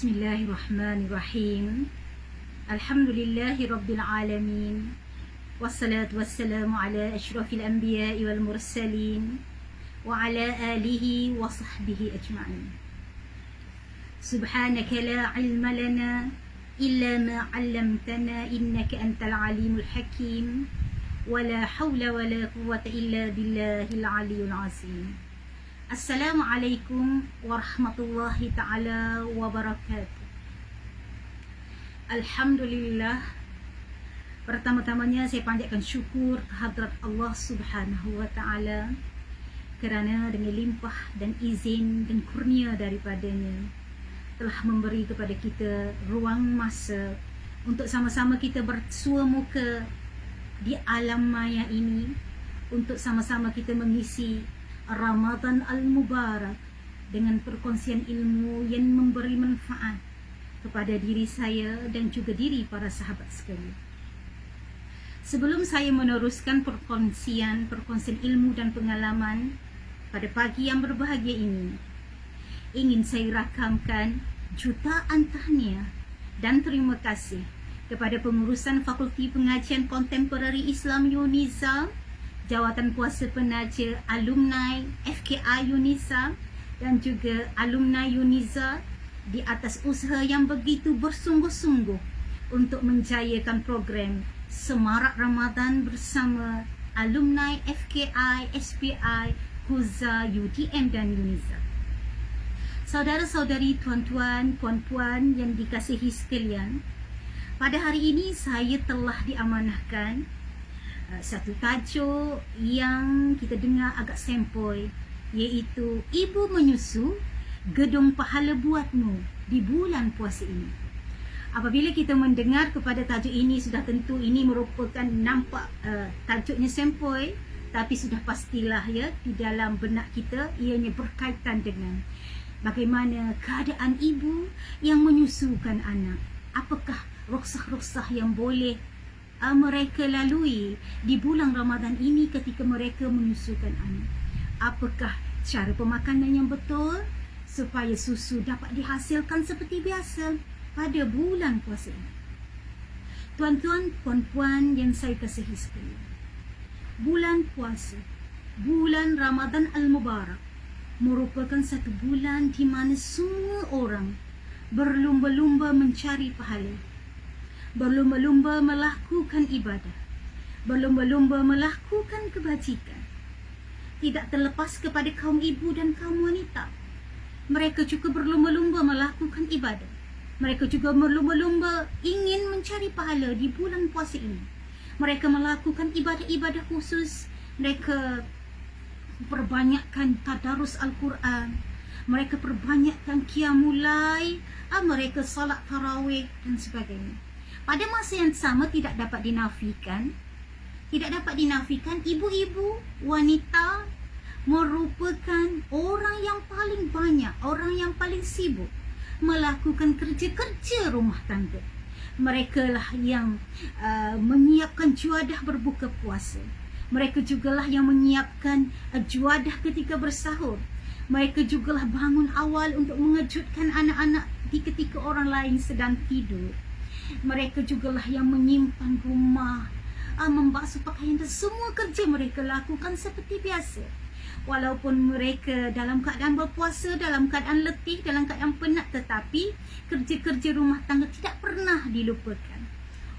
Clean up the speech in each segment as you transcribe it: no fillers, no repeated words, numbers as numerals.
Bismillahirrahmanirrahim. Alhamdulillahi Rabbil Alamin. Wassalatu wassalamu ala ashrafil anbiya'i wal mursalin wa ala alihi wa sahbihi ajma'in. Subhanaka la ilma lana illa ma 'allamtana innaka antal alimul hakim. Wa la hawla wa la quwwata illa billahil aliyyil azim. Assalamualaikum warahmatullahi ta'ala wabarakatuh. Alhamdulillah, pertama-tamanya saya panjatkan syukur kehadrat Allah subhanahu wa ta'ala kerana dengan limpah dan izin dan kurnia daripadanya telah memberi kepada kita ruang masa untuk sama-sama kita bersua muka di alam maya ini, untuk sama-sama kita mengisi Ramadan Al-Mubarak dengan perkongsian ilmu yang memberi manfaat kepada diri saya dan juga diri para sahabat sekalian. Sebelum saya meneruskan perkongsian ilmu dan pengalaman pada pagi yang berbahagia ini, ingin saya rakamkan jutaan tahniah dan terima kasih kepada pengurusan Fakulti Pengajian Kontemporari Islam UNISA, Jawatan Kuasa Penaja Alumni FKI UNISA dan juga Alumni UNISA di atas usaha yang begitu bersungguh-sungguh untuk menjayakan program Semarak Ramadan bersama Alumni FKI, SPI, KUZA, UTM dan UNISA. Saudara-saudari, tuan-tuan, puan-puan yang dikasihi sekalian, pada hari ini saya telah diamanahkan satu tajuk yang kita dengar agak sempoi, iaitu Ibu Menyusu, Gedung Pahala Buatmu di bulan puasa ini. Apabila kita mendengar kepada tajuk ini, sudah tentu ini merupakan nampak tajuknya sempoi, tapi sudah pastilah ya, di dalam benak kita ianya berkaitan dengan bagaimana keadaan ibu yang menyusukan anak. Apakah ruksah-ruksah yang boleh mereka lalui di bulan Ramadan ini ketika mereka menyusukan anak? Apakah cara pemakanan yang betul supaya susu dapat dihasilkan seperti biasa pada bulan puasa ini? Tuan-tuan, puan-puan yang saya kasihi sekalian, bulan puasa, bulan Ramadan Al-Mubarak merupakan satu bulan di mana semua orang berlumba-lumba mencari pahala, berlumba-lumba melakukan ibadah, berlumba-lumba melakukan kebajikan. Tidak terlepas kepada kaum ibu dan kaum wanita, mereka juga berlumba-lumba melakukan ibadah. Mereka juga berlumba-lumba ingin mencari pahala di bulan puasa ini. Mereka melakukan ibadah-ibadah khusus, mereka perbanyakkan tadarus Al-Quran, mereka perbanyakkan qiyamul lail, mereka salat tarawih dan sebagainya. Pada masa yang sama tidak dapat dinafikan ibu-ibu wanita merupakan orang yang paling banyak, orang yang paling sibuk melakukan kerja-kerja rumah tangga. Mereka lah yang menyiapkan juadah berbuka puasa. Mereka jugalah yang menyiapkan juadah ketika bersahur. Mereka jugalah bangun awal untuk mengejutkan anak-anak ketika orang lain sedang tidur. Mereka jugalah yang menyimpan rumah, membasuh pakaian, dan semua kerja mereka lakukan seperti biasa. Walaupun mereka dalam keadaan berpuasa, dalam keadaan letih, dalam keadaan penat, tetapi kerja-kerja rumah tangga tidak pernah dilupakan.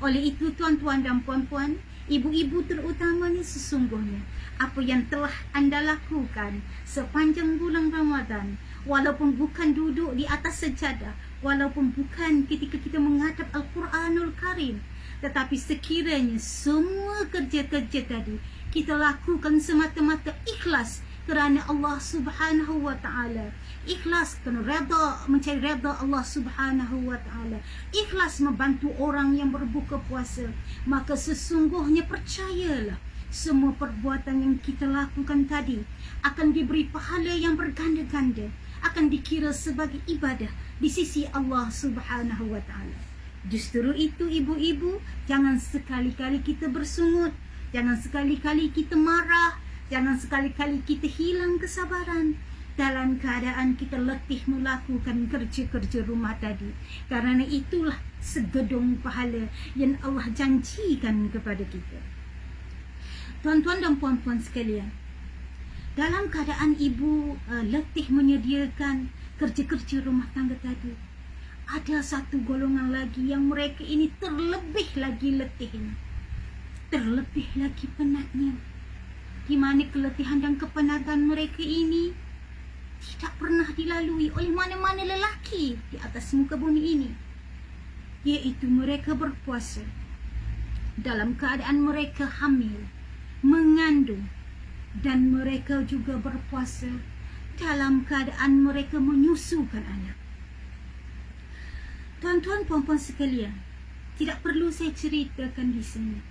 Oleh itu, tuan-tuan dan puan-puan, ibu-ibu terutamanya, sesungguhnya apa yang telah anda lakukan sepanjang bulan Ramadan, walaupun bukan duduk di atas sejadah, walaupun bukan ketika kita menghadap Al-Quranul Karim, tetapi sekiranya semua kerja-kerja tadi kita lakukan semata-mata ikhlas kerana Allah Subhanahu wa ta'ala, ikhlas kerana redha, mencari redha Allah Subhanahu wa ta'ala, ikhlas membantu orang yang berbuka puasa, maka sesungguhnya percayalah, semua perbuatan yang kita lakukan tadi akan diberi pahala yang berganda-ganda, akan dikira sebagai ibadah di sisi Allah Subhanahu wa ta'ala. Justru itu ibu-ibu, jangan sekali-kali kita bersungut, jangan sekali-kali kita marah, jangan sekali-kali kita hilang kesabaran. dalam keadaan kita letih melakukan kerja-kerja rumah tadi. Karena itulah segedung pahala yang Allah janjikan kepada kita. Tuan-tuan dan puan-puan sekalian, dalam keadaan ibu letih menyediakan kerja-kerja rumah tangga tadi, ada satu golongan lagi yang mereka ini terlebih lagi letihnya, terlebih lagi penatnya, di mana keletihan dan kepenatan mereka ini tidak pernah dilalui oleh mana-mana lelaki di atas muka bumi ini, iaitu mereka berpuasa dalam keadaan mereka hamil, mengandung, dan mereka juga berpuasa dalam keadaan mereka menyusukan anak. Tuan-tuan puan-puan sekalian, tidak perlu saya ceritakan di sini.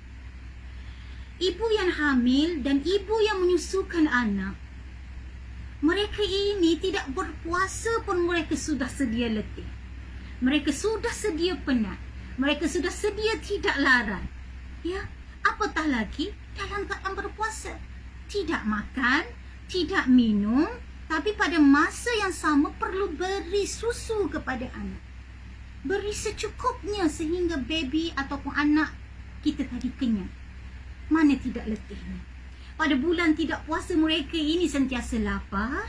Ibu yang hamil dan ibu yang menyusukan anak, mereka ini tidak berpuasa pun mereka sudah sedia letih. Mereka sudah sedia penat. Mereka sudah sedia tidak larat. Ya, apatah lagi dalam keadaan berpuasa. Tidak makan, tidak minum, tapi pada masa yang sama perlu beri susu kepada anak. Beri secukupnya sehingga baby ataupun anak kita tadi kenyang. Mana tidak letihnya. Pada bulan tidak puasa mereka ini sentiasa lapar,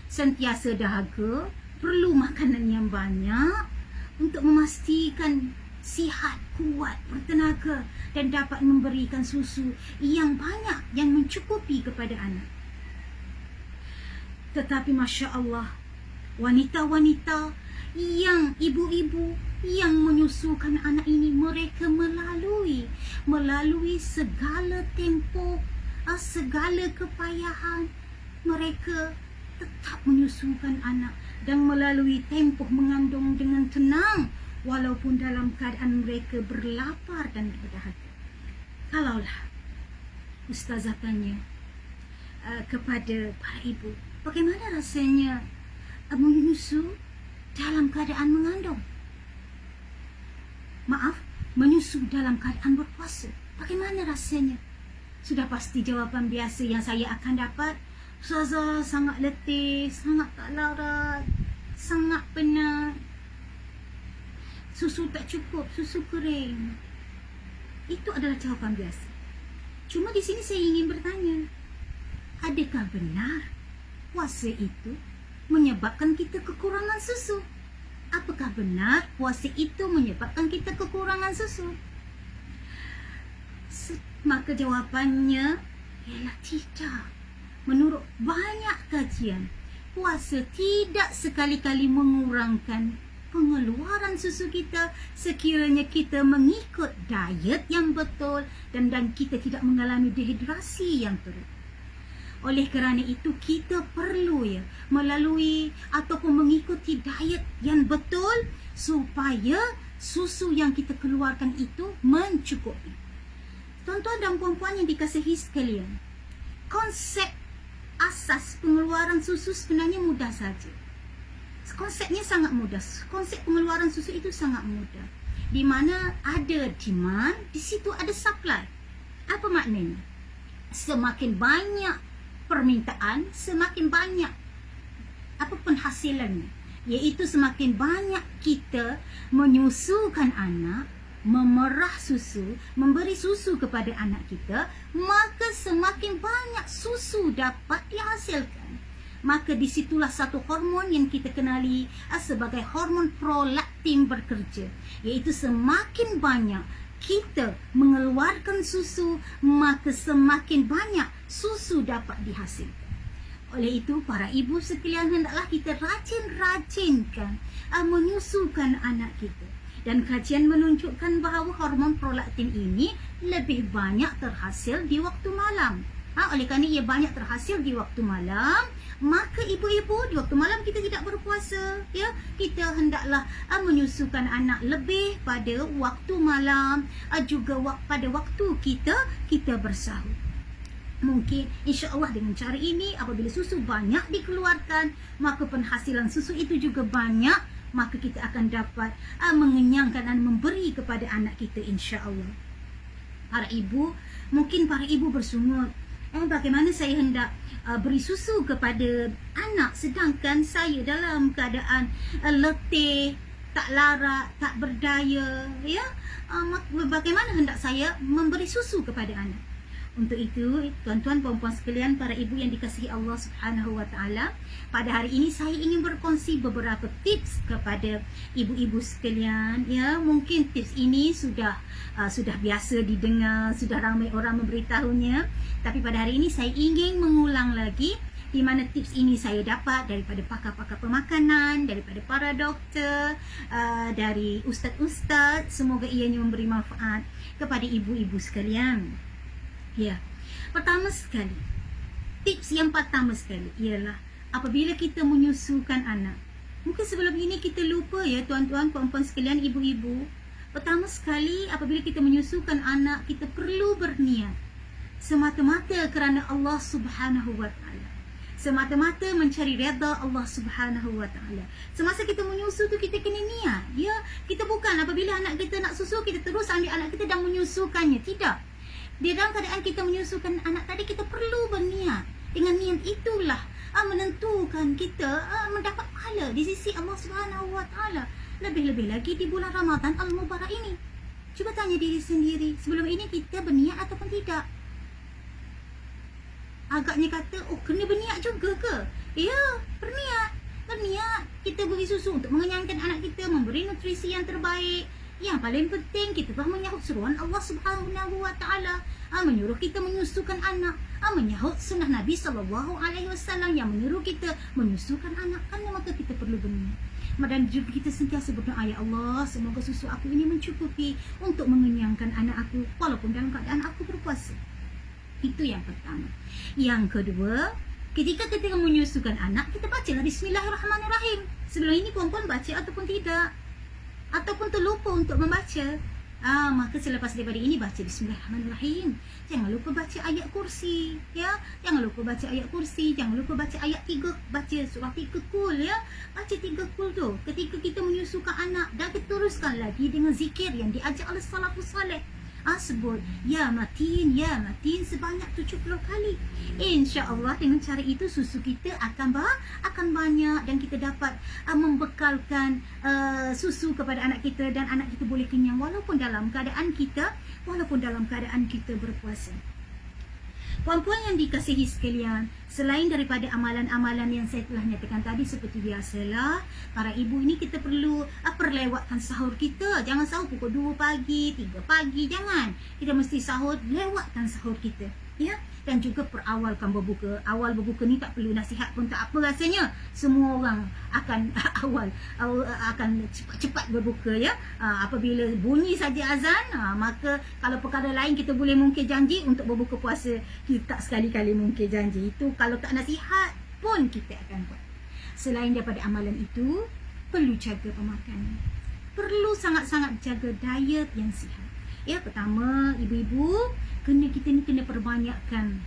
sentiasa dahaga, perlu makanan yang banyak untuk memastikan sihat, kuat, bertenaga dan dapat memberikan susu yang banyak yang mencukupi kepada anak. Tetapi Masya Allah, wanita-wanita yang ibu-ibu yang menyusukan anak ini, mereka melalui segala tempoh, segala kepayahan, mereka tetap menyusukan anak dan melalui tempoh mengandung dengan tenang walaupun dalam keadaan mereka berlapar dan berdahaga. Kalaulah ustazah tanya kepada para ibu, bagaimana rasanya menyusu dalam keadaan mengandung? Maaf, menyusu dalam keadaan berpuasa, bagaimana rasanya? Sudah pasti jawapan biasa yang saya akan dapat, ustazah sangat letih, sangat tak larat, sangat penat, susu tak cukup, susu kering. Itu adalah jawapan biasa. Cuma di sini saya ingin bertanya, adakah benar puasa itu menyebabkan kita kekurangan susu? Apakah benar puasa itu menyebabkan kita kekurangan susu? Maka jawapannya ialah tidak. Menurut banyak kajian, puasa tidak sekali-kali mengurangkan pengeluaran susu kita sekiranya kita mengikut diet yang betul dan kita tidak mengalami dehidrasi yang teruk. Oleh kerana itu kita perlu melalui ataupun mengikuti diet yang betul supaya susu yang kita keluarkan itu mencukupi. Tuan-tuan dan puan-puan yang dikasihi sekalian, konsep asas pengeluaran susu sebenarnya mudah saja. Konsepnya sangat mudah. Konsep pengeluaran susu itu sangat mudah. Di mana ada demand, di situ ada supply. Apa maknanya? Semakin banyak permintaan, semakin banyak apa penghasilannya. Iaitu semakin banyak kita menyusukan anak, memerah susu, memberi susu kepada anak kita, maka semakin banyak susu dapat dihasilkan. Maka disitulah satu hormon yang kita kenali sebagai hormon prolaktin bekerja. Iaitu semakin banyak kita mengeluarkan susu, maka semakin banyak susu dapat dihasilkan. Oleh itu, para ibu sekalian, hendaklah kita rajin-rajinkan menyusukan anak kita. Dan kajian menunjukkan bahawa hormon prolaktin ini lebih banyak terhasil di waktu malam. Oleh kerana ia banyak terhasil di waktu malam, maka ibu-ibu di waktu malam kita tidak berpuasa. Kita hendaklah menyusukan anak lebih pada waktu malam, juga pada waktu kita bersahur. Mungkin insya-Allah dengan cara ini, apabila susu banyak dikeluarkan, maka penghasilan susu itu juga banyak, maka kita akan dapat mengenyangkan dan memberi kepada anak kita insya-Allah. Para ibu, mungkin para ibu bersungut, Bagaimana saya hendak beri susu kepada anak sedangkan saya dalam keadaan letih, tak larat, tak berdaya, ya. Bagaimana hendak saya memberi susu kepada anak? Untuk itu, tuan-tuan, puan-puan sekalian, para ibu yang dikasihi Allah Subhanahu wa taala, pada hari ini saya ingin berkongsi beberapa tips kepada ibu-ibu sekalian, ya. Mungkin tips ini sudah biasa didengar, sudah ramai orang memberitahunya, tapi pada hari ini saya ingin mengulang lagi di mana tips ini saya dapat daripada pakar-pakar pemakanan, daripada para doktor, dari ustaz-ustaz. Semoga ianya memberi manfaat kepada ibu-ibu sekalian. Ya, pertama sekali, tips yang pertama sekali ialah apabila kita menyusukan anak. Mungkin sebelum ini kita lupa, ya tuan-tuan, puan-puan sekalian, ibu-ibu. Pertama sekali, apabila kita menyusukan anak, kita perlu berniat semata-mata kerana Allah Subhanahu wa taala. Semata-mata mencari redha Allah Subhanahu wa taala. Semasa kita menyusu tu kita kena niat, ya. Kita bukan apabila anak kita nak susu kita terus ambil anak kita dan menyusukannya. Tidak. Di dalam keadaan kita menyusukan anak tadi, kita perlu berniat. Dengan niat itulah menentukan kita mendapat pahala di sisi Allah Subhanahu wa taala. Lebih-lebih lagi di bulan Ramadan Al-Mubarak ini. Cuba tanya diri sendiri, sebelum ini kita berniat ataupun tidak? Agaknya kata, kena berniat juga ke? Ya, berniat. Berniat kita beri susu untuk mengenyangkan anak kita, memberi nutrisi yang terbaik. Yang paling penting, kita telah menyahut seruan Allah Subhanahu wa taala, menyuruh kita menyusukan anak, menyahut sunnah Nabi SAW yang menyuruh kita menyusukan anak. Kerana maka kita perlu berniat. Dan juga kita sentiasa berdoa, ya Allah, semoga susu aku ini mencukupi untuk mengenyangkan anak aku walaupun dalam keadaan aku berpuasa. Itu yang pertama. Yang kedua, ketika kita menyusukan anak, kita bacalah Bismillahirrahmanirrahim. Sebelum ini puan-puan baca ataupun tidak, ataupun terlupa untuk membaca, maka selepas daripada ini baca Bismillahirrahmanirrahim. Jangan lupa baca ayat kursi, ya. Jangan lupa baca ayat kursi, jangan lupa baca ayat 3, baca surah 3 kul, ya. Baca 3 kul tu ketika kita menyusukan anak, dan teruskan lagi dengan zikir yang diajar oleh salafus saleh. Sebut ya matin sebanyak 70 kali. InsyaAllah dengan cara itu susu kita akan banyak dan kita dapat membekalkan susu kepada anak kita, dan anak kita boleh kenyang walaupun dalam keadaan kita berpuasa. Puan-puan yang dikasihi sekalian, selain daripada amalan-amalan yang saya telah nyatakan tadi, seperti biasalah, para ibu ini kita perlu perlewatkan sahur kita. Jangan sahur pukul 2 pagi, 3 pagi, jangan. Kita mesti sahur, lewatkan sahur kita, ya. Dan juga perawalkan berbuka. Awal berbuka ni tak perlu nasihat pun tak apa rasanya. Semua orang akan akan cepat-cepat berbuka, ya. Apabila bunyi saja azan, maka kalau perkara lain kita boleh mungkir janji untuk berbuka puasa, kita tak sekali-kali mungkir janji. Itu kalau tak nasihat pun kita akan buat. Selain daripada amalan itu, perlu jaga pemakanan. Perlu sangat-sangat jaga diet yang sihat. Ya, pertama, ibu-ibu, kita kena perbanyakkan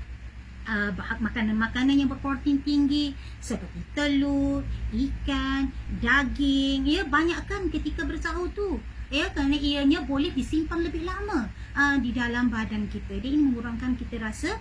makanan-makanan yang berprotein tinggi seperti telur, ikan, daging, ya. Banyakkan ketika bersahur tu, ya, kerana ianya boleh disimpan lebih lama di dalam badan kita. Dia ini mengurangkan kita rasa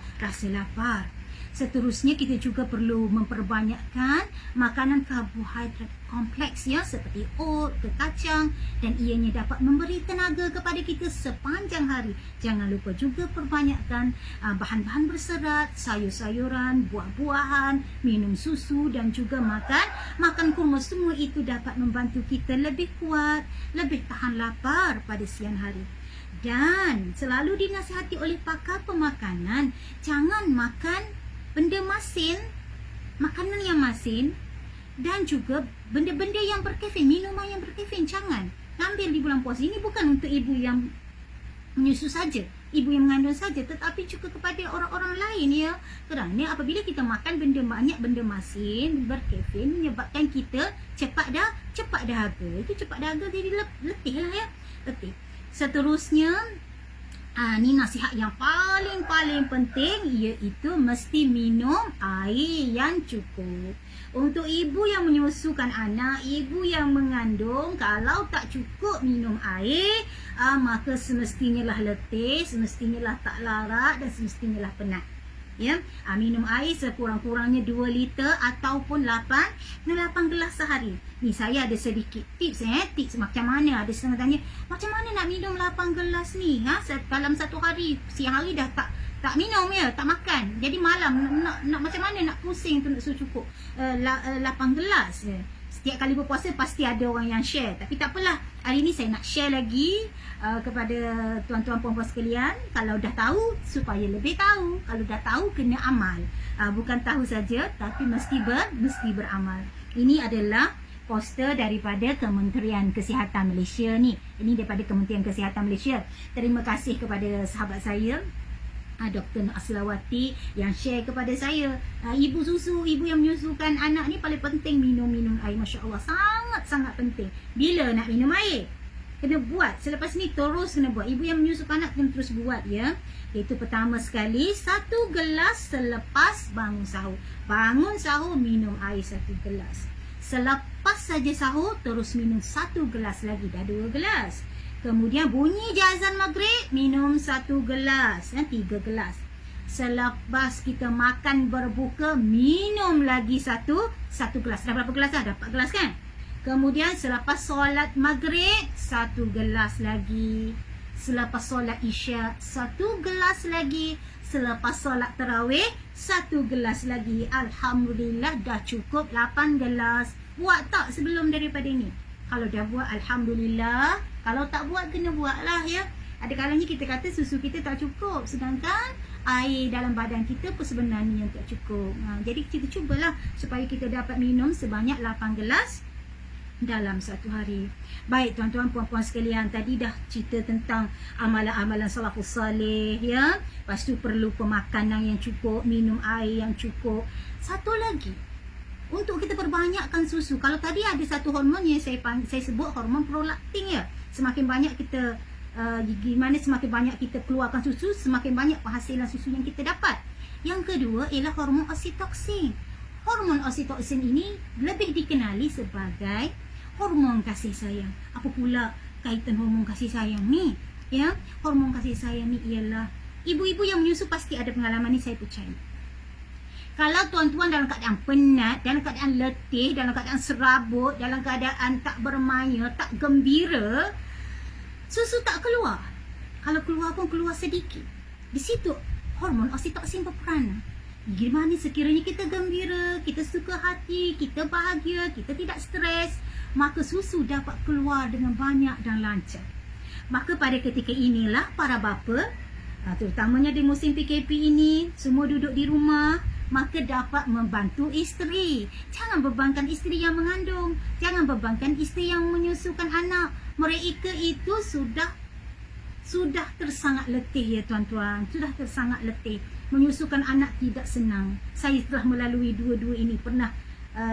lapar. Seterusnya, kita juga perlu memperbanyakkan makanan karbohidrat kompleks, ya, seperti oat, kacang, dan ianya dapat memberi tenaga kepada kita sepanjang hari. Jangan lupa juga perbanyakkan bahan-bahan berserat, sayur-sayuran, buah-buahan, minum susu, dan juga makan kurma. Semua itu dapat membantu kita lebih kuat, lebih tahan lapar pada siang hari. Dan selalu dinasihati oleh pakar pemakanan, jangan makan benda masin, makanan yang masin, dan juga benda-benda yang berkafein, minuman yang berkafein. Jangan ambil di bulan puasa. Ini bukan untuk ibu yang menyusu saja, ibu yang mengandung saja, tetapi juga kepada orang-orang lain, ya. Kerana apabila kita makan banyak benda masin berkafein, menyebabkan kita cepat dahaga. Itu cepat dahaga, jadi letih lah, ya. Letih. Seterusnya, ni nasihat yang paling penting, iaitu mesti minum air yang cukup. Untuk ibu yang menyusukan anak, ibu yang mengandung, kalau tak cukup minum air, maka semestinya lah letih, semestinya lah tak larat, dan semestinya lah penat. ya. Minum air sekurang-kurangnya 2 liter ataupun 8 gelas sehari. Ni saya ada sedikit tips tips macam mana. Ada setengah tanya, macam mana nak minum 8 gelas ni dalam satu hari. Siang hari dah tak minum ya, tak makan. Jadi malam nak macam mana nak pusing tu nak suruh cukup 8 gelas ya. Setiap kali berpuasa pasti ada orang yang share. Tapi tak apalah. Hari ni saya nak share lagi kepada tuan-tuan puan-puan sekalian. Kalau dah tahu, supaya lebih tahu. Kalau dah tahu, kena amal. Bukan tahu saja, tapi mesti beramal. Ini adalah poster daripada Kementerian Kesihatan Malaysia ni. Ini daripada Kementerian Kesihatan Malaysia. Terima kasih kepada sahabat saya, Dr. Aslawati, yang share kepada saya. Ibu susu, ibu yang menyusukan anak ni paling penting minum air. Masya Allah, sangat-sangat penting. Bila nak minum air? Kena buat. Selepas ni terus kena buat. Ibu yang menyusukan anak kena terus buat ya. Iaitu pertama sekali, 1 gelas selepas bangun sahur. Bangun sahur minum air 1 gelas. Selepas saja sahur terus minum 1 gelas lagi. Dah 2 gelas. Kemudian bunyi azan maghrib, minum 1 gelas, 3 gelas. Selepas kita makan berbuka, minum lagi 1 gelas. Dah berapa gelas dah? Dah 4 gelas kan? Kemudian selepas solat maghrib, 1 gelas lagi. Selepas solat isyak, 1 gelas lagi. Selepas solat tarawih, 1 gelas lagi. Alhamdulillah dah cukup 8 gelas. Buat tak sebelum daripada ni? Kalau dah buat, Alhamdulillah. Kalau tak buat, kena buatlah ya. Ada kalanya kita kata susu kita tak cukup, sedangkan air dalam badan kita pun sebenarnya yang tak cukup. Jadi kita cubalah supaya kita dapat minum sebanyak 8 gelas dalam satu hari. Baik tuan-tuan puan-puan sekalian, tadi dah cerita tentang amalan-amalan salafus salih ya. Lepas tu perlu pemakanan yang cukup, minum air yang cukup. Satu lagi, untuk kita perbanyakkan susu. Kalau tadi ada satu hormon yang saya sebut hormon prolaktin ya. Semakin banyak kita semakin banyak kita keluarkan susu, semakin banyak penghasilan susu yang kita dapat. Yang kedua ialah hormon oksitoksin. Hormon oksitoksin ini lebih dikenali sebagai hormon kasih sayang. Apa pula kaitan hormon kasih sayang ni? Ya, hormon kasih sayang ni ialah ibu-ibu yang menyusu pasti ada pengalaman ni, saya percaya. Kalau tuan-tuan dalam keadaan penat, dalam keadaan letih, dalam keadaan serabut, dalam keadaan tak bermaya, tak gembira, susu tak keluar. Kalau keluar pun keluar sedikit. Di situ hormon oksitoksin berperanan. Gimana sekiranya kita gembira, kita suka hati, kita bahagia, kita tidak stres, maka susu dapat keluar dengan banyak dan lancar. Maka pada ketika inilah para bapa, terutamanya di musim PKP ini, semua duduk di rumah, maka dapat membantu isteri. Jangan bebankan isteri yang mengandung, jangan bebankan isteri yang menyusukan anak. Mereka itu sudah tersangat letih ya tuan-tuan, sudah tersangat letih. Menyusukan anak tidak senang. Saya telah melalui dua-dua ini, pernah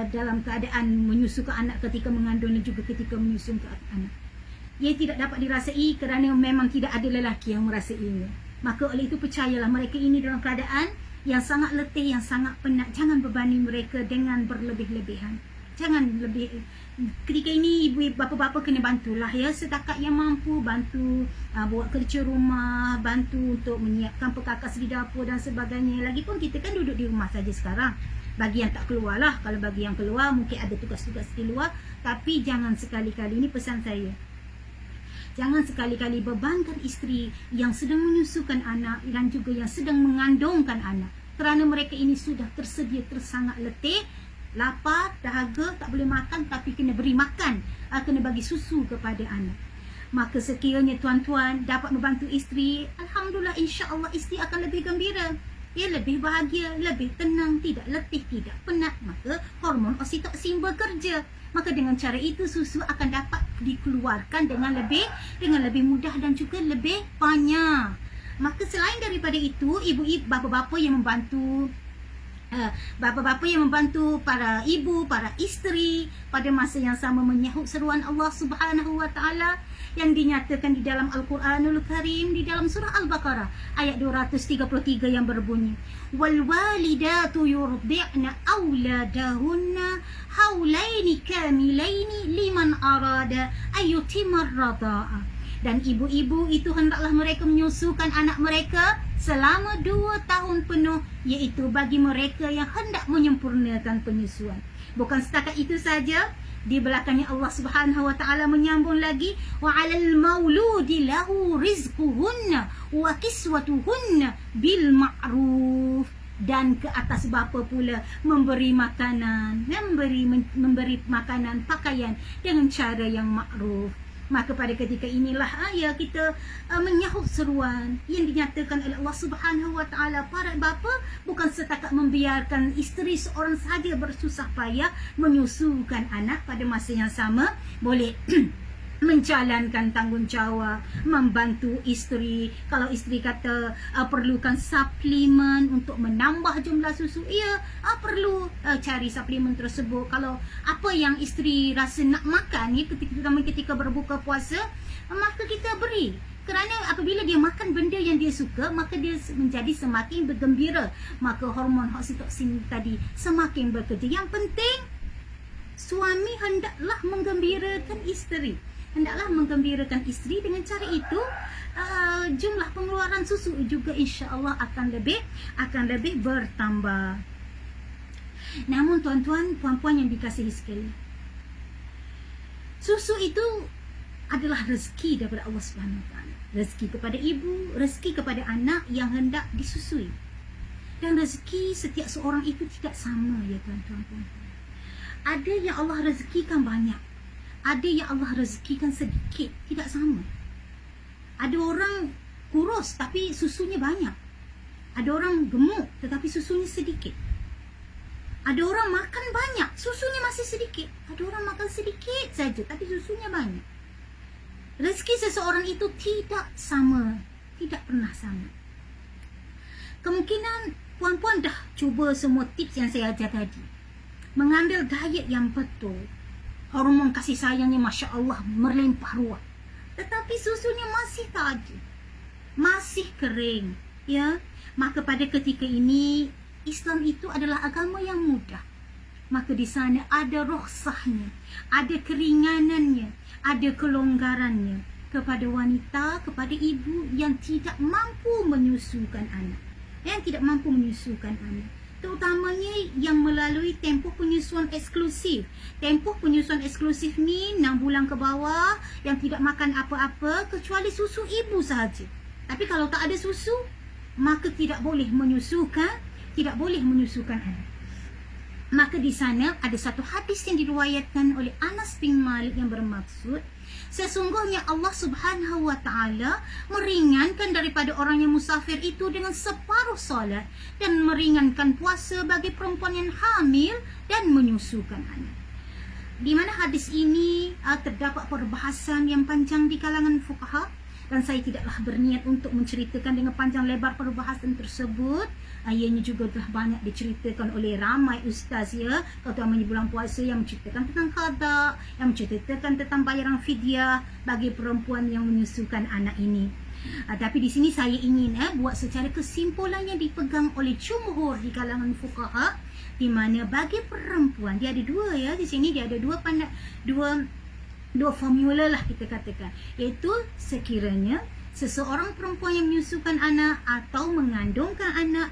dalam keadaan menyusukan anak ketika mengandung dan juga ketika menyusukan anak. Ia tidak dapat dirasai kerana memang tidak ada lelaki yang merasainya. Maka oleh itu percayalah, mereka ini dalam keadaan yang sangat letih, yang sangat penat. Jangan bebani mereka dengan berlebih-lebihan. Jangan lebih. Ketika ini ibu bapa-bapa kena bantulah ya, setakat yang mampu bantu buat kerja rumah, bantu untuk menyiapkan perkakas di dapur dan sebagainya. Lagipun kita kan duduk di rumah saja sekarang. Bagi yang tak keluar lah, kalau bagi yang keluar mungkin ada tugas-tugas di luar, tapi jangan sekali-kali, ini pesan saya, jangan sekali-kali bebankan isteri yang sedang menyusukan anak dan juga yang sedang mengandungkan anak. Kerana mereka ini sudah tersedia tersangat letih, lapar, dahaga, tak boleh makan, tapi kena beri makan, kena bagi susu kepada anak. Maka sekiranya tuan-tuan dapat membantu isteri, Alhamdulillah, insya-Allah isteri akan lebih gembira. Ia lebih bahagia, lebih tenang, tidak letih, tidak penat. Maka hormon oksitoksin bekerja. Maka dengan cara itu susu akan dapat dikeluarkan dengan lebih mudah dan juga lebih banyak. Maka selain daripada itu, ibu-ibu, bapa-bapa yang membantu, para ibu, para isteri pada masa yang sama menyahut seruan Allah Subhanahu wa taala yang dinyatakan di dalam Al-Quranul Karim, di dalam surah Al-Baqarah ayat 233 yang berbunyi, wal walidatu yurdi'na auladahunna haulaini kamilaini liman arada ayyutimar radha'a. Dan ibu-ibu itu hendaklah mereka menyusukan anak mereka selama 2 tahun penuh, iaitu bagi mereka yang hendak menyempurnakan penyusuan. Bukan setakat itu saja, di belakangnya Allah Subhanahu wa taala menyambung lagi, wa 'alal mauludi lahu rizquhunna wa kiswatuhunna bil ma'ruf. Dan ke atas bapa pula memberi makanan, memberi makanan, pakaian dengan cara yang makruf. Maka pada ketika inilah kita menyahut seruan yang dinyatakan oleh Allah Subhanahu wa taala. Para bapa bukan setakat membiarkan isteri seorang sahaja bersusah payah menyusukan anak, pada masa yang sama boleh menjalankan tanggungjawab, membantu isteri. Kalau isteri kata perlukan suplemen untuk menambah jumlah susu, perlu cari suplemen tersebut. Kalau apa yang isteri rasa nak makan, terutama ketika berbuka puasa, maka kita beri. Kerana apabila dia makan benda yang dia suka, maka dia menjadi semakin bergembira. Maka hormon oksitosin tadi semakin bekerja. Yang penting, suami hendaklah menggembirakan isteri. Hendaklah menggembirakan isteri. Dengan cara itu, jumlah pengeluaran susu juga insya-Allah akan lebih bertambah. Namun tuan-tuan, puan-puan yang dikasihi sekalian, susu itu adalah rezeki daripada Allah Subhanahu Wa Taala. Rezeki kepada ibu, rezeki kepada anak yang hendak disusui. Dan rezeki setiap seorang itu tidak sama, ya tuan-tuan. Ada yang Allah rezekikan banyak, ada yang Allah rezekikan sedikit, tidak sama. Ada orang kurus tapi susunya banyak. Ada orang gemuk tetapi susunya sedikit. Ada orang makan banyak, susunya masih sedikit. Ada orang makan sedikit saja tapi susunya banyak. Rezeki seseorang itu tidak sama, tidak pernah sama. Kemungkinan puan-puan dah cuba semua tips yang saya ajar tadi. Mengambil diet yang betul. Hormon kasih sayangnya Masya Allah melimpah ruah. Tetapi susunya masih tak ada, masih kering, ya. Maka pada ketika ini, Islam itu adalah agama yang mudah. Maka di sana ada rukhsahnya, ada keringanannya, ada kelonggarannya kepada wanita, kepada ibu yang tidak mampu menyusukan anak, terutamanya yang melalui tempoh penyusuan eksklusif. Tempoh penyusuan eksklusif ni 6 bulan ke bawah, yang tidak makan apa-apa kecuali susu ibu sahaja. Tapi kalau tak ada susu, maka tidak boleh menyusukan anak. Maka di sana ada satu hadis yang diriwayatkan oleh Anas bin Malik yang bermaksud, sesungguhnya Allah Subhanahu wa taala meringankan daripada orang yang musafir itu dengan separuh solat, dan meringankan puasa bagi perempuan yang hamil dan menyusukan anak. Di mana hadis ini terdapat perbahasan yang panjang di kalangan fuqaha, dan saya tidaklah berniat untuk menceritakan dengan panjang lebar perbahasan tersebut. Ianya juga telah banyak diceritakan oleh ramai ustaz, ya, terutamanya bulan puasa, yang menceritakan tentang qada, yang menceritakan tentang bayaran fidyah bagi perempuan yang menyusukan anak ini. Tapi di sini saya ingin buat secara kesimpulan yang dipegang oleh jumhur di kalangan fuqaha, di mana bagi perempuan dia ada dua, ya, di sini dia ada dua formula lah kita katakan, iaitu sekiranya seseorang perempuan yang menyusukan anak atau mengandungkan anak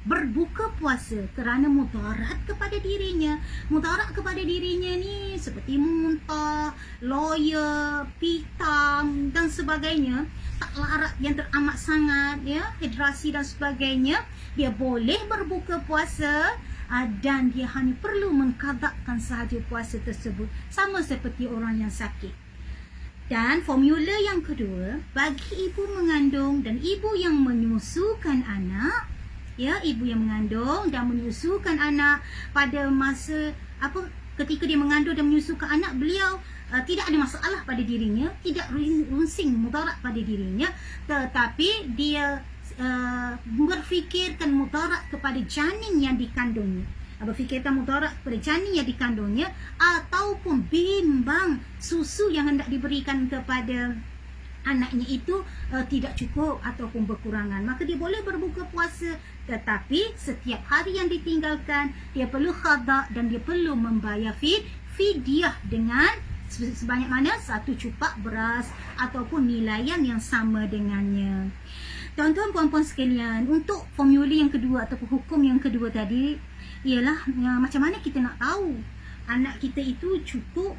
berbuka puasa kerana mudarat kepada dirinya. Mudarat kepada dirinya ni seperti muntah, loya, pitam dan sebagainya, tak larat yang teramat sangat, ya, hidrasi dan sebagainya. Dia boleh berbuka puasa, dan dia hanya perlu mengqadakkan sahaja puasa tersebut, sama seperti orang yang sakit. Dan formula yang kedua, bagi ibu mengandung dan ibu yang menyusukan anak, ya, ibu yang mengandung dan menyusukan anak, pada masa ketika dia mengandung dan menyusukan anak, beliau tidak ada masalah pada dirinya, tidak runsing mudarat pada dirinya, tetapi dia berfikirkan mudarat kepada janin yang dikandungnya, berfikirkan mudarat kepada janin yang dikandungnya, ataupun bimbang susu yang hendak diberikan kepada anaknya itu tidak cukup ataupun berkurangan, maka dia boleh berbuka puasa. Tetapi setiap hari yang ditinggalkan, dia perlu qada dan dia perlu membayar fidyah dengan sebanyak mana? 1 cupak beras ataupun nilaian yang sama dengannya. Tuan-tuan puan-puan sekalian, untuk formula yang kedua ataupun hukum yang kedua tadi ialah macam mana kita nak tahu anak kita itu cukup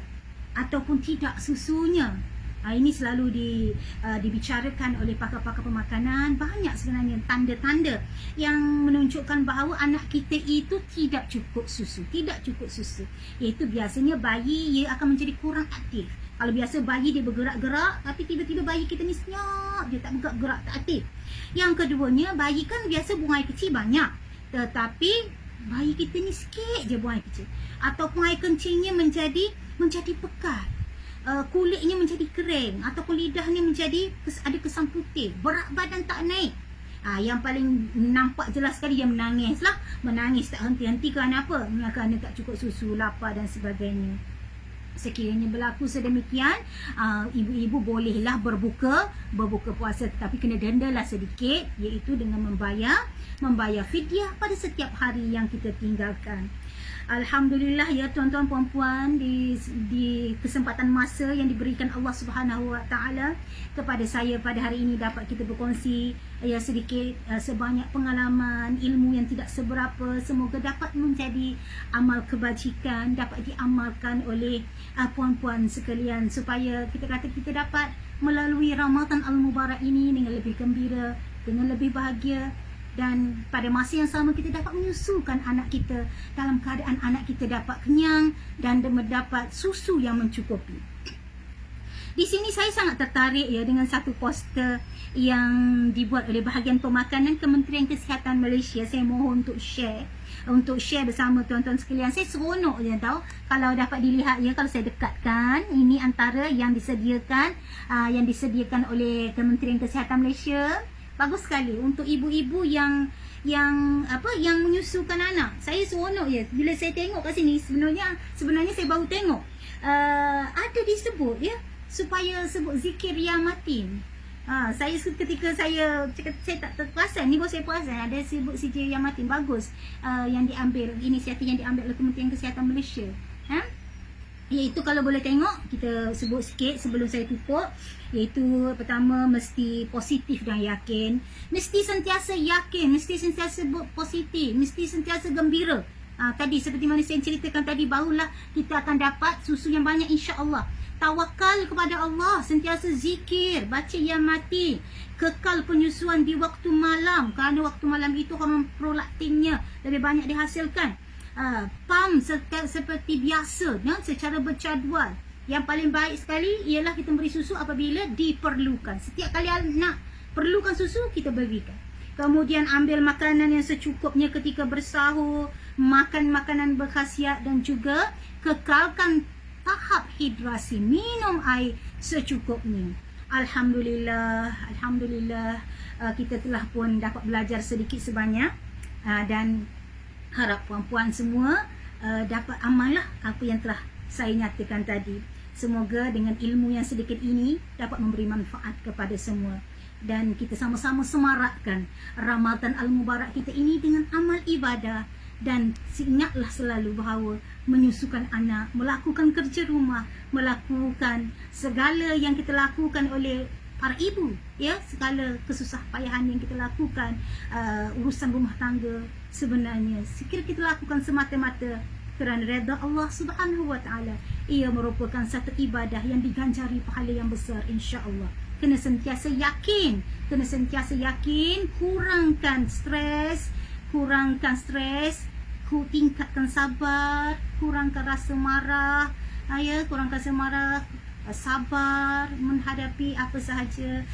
ataupun tidak susunya. Ini selalu dibicarakan oleh pakar-pakar pemakanan. Banyak sebenarnya tanda-tanda yang menunjukkan bahawa anak kita itu tidak cukup susu. Iaitu biasanya bayi ia akan menjadi kurang aktif. Kalau biasa bayi dia bergerak-gerak, tapi tiba-tiba bayi kita ni senyap, dia tak bergerak, tak aktif. Yang keduanya, bayi kan biasa buang air kecil banyak, tetapi bayi kita ni sikit je buang air kecil. Ataupun air kencingnya menjadi pekat. Kulitnya menjadi kering ataupun lidahnya menjadi ada kesan putih, berat badan tak naik. Yang paling nampak jelas sekali dia menangis tak henti-henti kerana apa? Kerana tak cukup susu, lapar dan sebagainya. Sekiranya berlaku sedemikian, ibu-ibu bolehlah berbuka puasa, tetapi kena dendalah sedikit, iaitu dengan membayar fidyah pada setiap hari yang kita tinggalkan. Alhamdulillah ya tuan-tuan puan-puan, di kesempatan masa yang diberikan Allah Subhanahu Wa Taala kepada saya pada hari ini dapat kita berkongsi sedikit sebanyak pengalaman, ilmu yang tidak seberapa, semoga dapat menjadi amal kebajikan, dapat diamalkan oleh puan-puan sekalian, supaya kita dapat melalui Ramadan Al-Mubarak ini dengan lebih gembira, dengan lebih bahagia, dan pada masa yang sama kita dapat menyusukan anak kita dalam keadaan anak kita dapat kenyang dan mendapat susu yang mencukupi. Di sini saya sangat tertarik dengan satu poster yang dibuat oleh bahagian pemakanan Kementerian Kesihatan Malaysia. Saya mohon untuk share bersama tuan-tuan sekalian. Saya seronok je tahu kalau dapat dilihat kalau saya dekatkan. Ini antara yang disediakan oleh Kementerian Kesihatan Malaysia. Bagus sekali untuk ibu-ibu yang menyusukan anak. Saya seronok je bila saya tengok kat sini. Sebenarnya saya baru tengok ada disebut supaya sebut zikir ya matin. Ketika saya tak terperasan, ni baru saya perasan ada sebut zikir ya matin. Bagus yang diambil, inisiatif yang diambil oleh Kementerian Kesihatan Malaysia. Iaitu kalau boleh tengok, kita sebut sikit sebelum saya tutup. Iaitu pertama, mesti positif dan yakin. Mesti sentiasa yakin, mesti sentiasa positif, mesti sentiasa gembira. Tadi seperti mana saya ceritakan tadi, barulah kita akan dapat susu yang banyak insya-Allah. Tawakal kepada Allah, sentiasa zikir, baca ya mati, kekal penyusuan di waktu malam, kerana waktu malam itu hormon prolaktinnya lebih banyak dihasilkan. Pam seperti biasa secara berjadual. Yang paling baik sekali ialah kita beri susu apabila diperlukan. Setiap kali nak perlukan susu, kita berikan. Kemudian ambil makanan yang secukupnya ketika bersahur, makan makanan berkhasiat, dan juga kekalkan tahap hidrasi, minum air secukupnya. Alhamdulillah, kita telah pun dapat belajar sedikit sebanyak, dan harap puan-puan semua dapat amallah apa yang telah saya nyatakan tadi. Semoga dengan ilmu yang sedikit ini dapat memberi manfaat kepada semua, dan kita sama-sama semarakkan Ramadan Al-Mubarak kita ini dengan amal ibadah. Dan ingatlah selalu bahawa menyusukan anak, melakukan kerja rumah, melakukan segala yang kita lakukan oleh para ibu, segala kesusah payahan yang kita lakukan, urusan rumah tangga, sebenarnya sekiranya kita lakukan semata-mata kerana redha Allah Subhanahu Wa Taala, ia merupakan satu ibadah yang diganjari pahala yang besar insya-Allah. Kena sentiasa yakin, kurangkan stres, tingkatkan sabar, kurangkan rasa marah, sabar menghadapi apa sahaja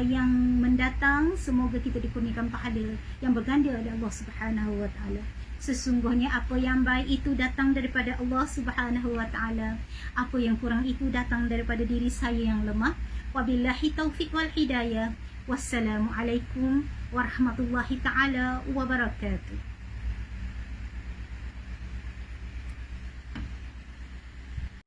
yang mendatang. Semoga kita dikurniakan pahala yang berganda oleh Allah Subhanahu Wa Taala. Sesungguhnya apa yang baik itu datang daripada Allah Subhanahu Wa Taala. Apa yang kurang itu datang daripada diri saya yang lemah. Wabillahi taufiq wal hidayah. Wassalamualaikum warahmatullahi taala wabarakatuh.